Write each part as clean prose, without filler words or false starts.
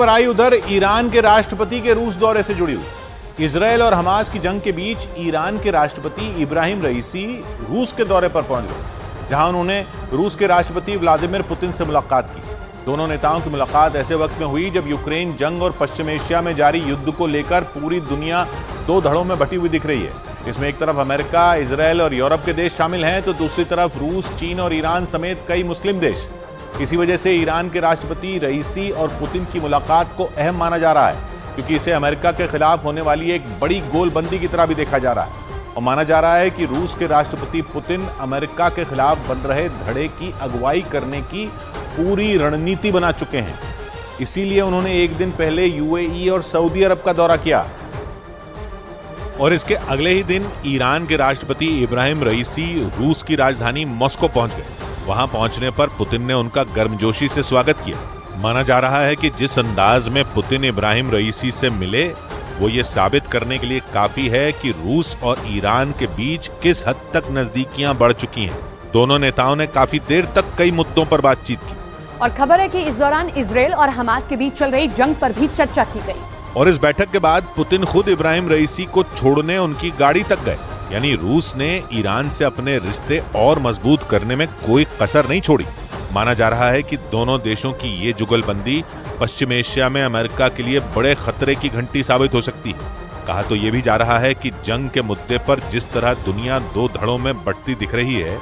पर आई उधर ईरान के राष्ट्रपति के रूस दौरे से जुड़ी हुई। इजरायल और हमास की जंग के बीच ईरान के राष्ट्रपति इब्राहिम रईसी रूस के दौरे पर पहुंच गए, जहां उन्होंने रूस के राष्ट्रपति व्लादिमीर पुतिन से मुलाकात की। दोनों नेताओं की मुलाकात ऐसे वक्त में हुई जब यूक्रेन जंग और पश्चिम एशिया में जारी युद्ध को लेकर पूरी दुनिया दो धड़ों में बटी हुई दिख रही है। इसमें एक तरफ अमेरिका, इजरायल और यूरोप के देश शामिल हैं, तो दूसरी तरफ रूस, चीन और ईरान समेत कई मुस्लिम देश। इसी वजह से ईरान के राष्ट्रपति रईसी और पुतिन की मुलाकात को अहम माना जा रहा है, क्योंकि इसे अमेरिका के खिलाफ होने वाली एक बड़ी गोलबंदी की तरह भी देखा जा रहा है। और माना जा रहा है कि रूस के राष्ट्रपति पुतिन अमेरिका के खिलाफ बन रहे धड़े की अगुवाई करने की पूरी रणनीति बना चुके हैं। इसीलिए उन्होंने एक दिन पहले यूएई और सऊदी अरब का दौरा किया और इसके अगले ही दिन ईरान के राष्ट्रपति इब्राहिम रईसी रूस की राजधानी मॉस्को पहुंच गए। वहां पहुंचने पर पुतिन ने उनका गर्मजोशी से स्वागत किया। माना जा रहा है कि जिस अंदाज में पुतिन इब्राहिम रईसी से मिले, वो ये साबित करने के लिए काफी है कि रूस और ईरान के बीच किस हद तक नजदीकियां बढ़ चुकी हैं। दोनों नेताओं ने काफी देर तक कई मुद्दों पर बातचीत की। और खबर है कि इस दौरान इजरायल और हमास के बीच चल रही जंग पर भी चर्चा की गई। और इस बैठक के बाद पुतिन खुद इब्राहिम रईसी को छोड़ने उनकी गाड़ी तक गए। यानी रूस ने ईरान से अपने रिश्ते और मजबूत करने में कोई कसर नहीं छोड़ी। माना जा रहा है कि दोनों देशों की ये जुगलबंदी पश्चिम एशिया में अमेरिका के लिए बड़े खतरे की घंटी साबित हो सकती है। कहा तो ये भी जा रहा है कि जंग के मुद्दे पर जिस तरह दुनिया दो धड़ों में बंटती दिख रही है,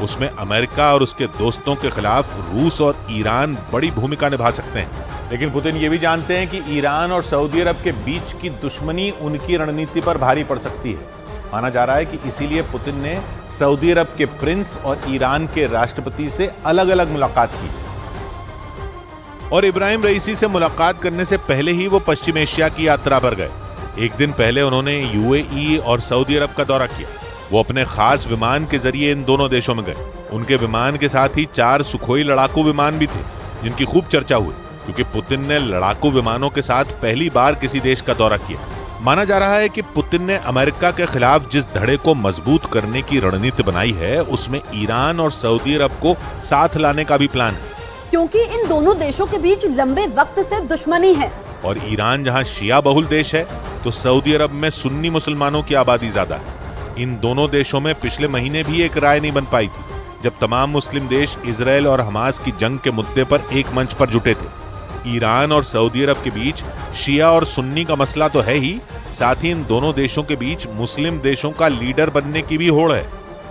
उसमें अमेरिका और उसके दोस्तों के खिलाफ रूस और ईरान बड़ी भूमिका निभा सकते हैं। लेकिन पुतिन ये भी जानते हैं कि ईरान और सऊदी अरब के बीच की दुश्मनी उनकी रणनीति पर भारी पड़ सकती है। माना जा रहा है कि इसीलिए पुतिन ने सऊदी अरब के प्रिंस और ईरान के राष्ट्रपति से अलग अलग मुलाकात की। और इब्राहिम रईसी से मुलाकात करने से पहले ही वो पश्चिम एशिया की यात्रा पर गए। एक दिन पहले उन्होंने यूएई और सऊदी अरब का दौरा किया। वो अपने खास विमान के जरिए इन दोनों देशों में गए। उनके विमान के साथ ही 4 सुखोई लड़ाकू विमान भी थे, जिनकी खूब चर्चा हुई, क्योंकि पुतिन ने लड़ाकू विमानों के साथ पहली बार किसी देश का दौरा किया। माना जा रहा है कि पुतिन ने अमेरिका के खिलाफ जिस धड़े को मजबूत करने की रणनीति बनाई है, उसमें ईरान और सऊदी अरब को साथ लाने का भी प्लान है, क्योंकि इन दोनों देशों के बीच लंबे वक्त से दुश्मनी है। और ईरान जहां शिया बहुल देश है, तो सऊदी अरब में सुन्नी मुसलमानों की आबादी ज्यादा है। इन दोनों देशों में पिछले महीने भी एक राय नहीं बन पाई थी, जब तमाम मुस्लिम देश इजरायल और हमास की जंग के मुद्दे पर एक मंच पर जुटे थे। ईरान और सऊदी अरब के बीच शिया और सुन्नी का मसला तो है ही, साथ ही इन दोनों देशों के बीच मुस्लिम देशों का लीडर बनने की भी होड़ है।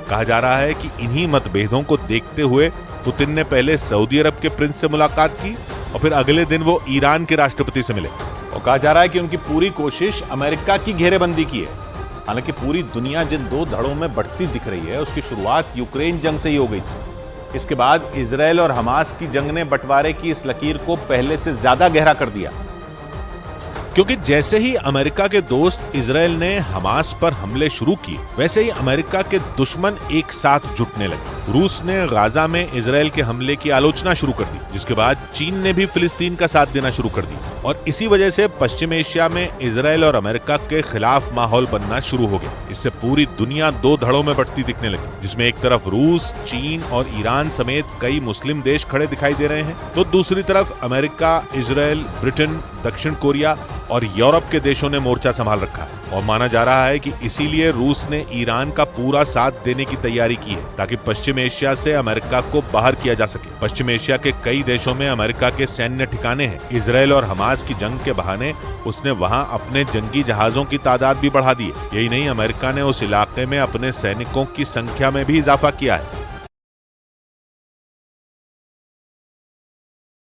कहा जा रहा है कि इन्हीं मतभेदों को देखते हुए पुतिन ने पहले सऊदी अरब के प्रिंस से मुलाकात की और फिर अगले दिन वो ईरान के राष्ट्रपति से मिले। और कहा जा रहा है कि उनकी पूरी कोशिश अमेरिका की घेरेबंदी की है। हालांकि पूरी दुनिया जिन दो धड़ों में बढ़ती दिख रही है, उसकी शुरुआत यूक्रेन जंग से ही हो गई थी। इसके बाद इजरायल और हमास की जंग ने बंटवारे की इस लकीर को पहले से ज्यादा गहरा कर दिया, क्योंकि जैसे ही अमेरिका के दोस्त इजरायल ने हमास पर हमले शुरू किए, वैसे ही अमेरिका के दुश्मन एक साथ जुटने लगे। रूस ने गाजा में इजरायल के हमले की आलोचना शुरू कर दी, जिसके बाद चीन ने भी फिलिस्तीन का साथ देना शुरू कर दिया। और इसी वजह से पश्चिम एशिया में इजरायल और अमेरिका के खिलाफ माहौल बनना शुरू हो गया। इससे पूरी दुनिया दो धड़ों में बढ़ती दिखने लगी, जिसमें एक तरफ रूस, चीन और ईरान समेत कई मुस्लिम देश खड़े दिखाई दे रहे हैं, तो दूसरी तरफ अमेरिका, इजरायल, ब्रिटेन, दक्षिण कोरिया और यूरोप के देशों ने मोर्चा संभाल रखा है। और माना जा रहा है कि इसीलिए रूस ने ईरान का पूरा साथ देने की तैयारी की है, ताकि पश्चिम एशिया से अमेरिका को बाहर किया जा सके। पश्चिम एशिया के कई देशों में अमेरिका के सैन्य ठिकाने हैं। इजरायल और हमास की जंग के बहाने उसने वहां अपने जंगी जहाजों की तादाद भी बढ़ा दी है। यही नहीं, अमेरिका ने उस इलाके में अपने सैनिकों की संख्या में भी इजाफा किया है।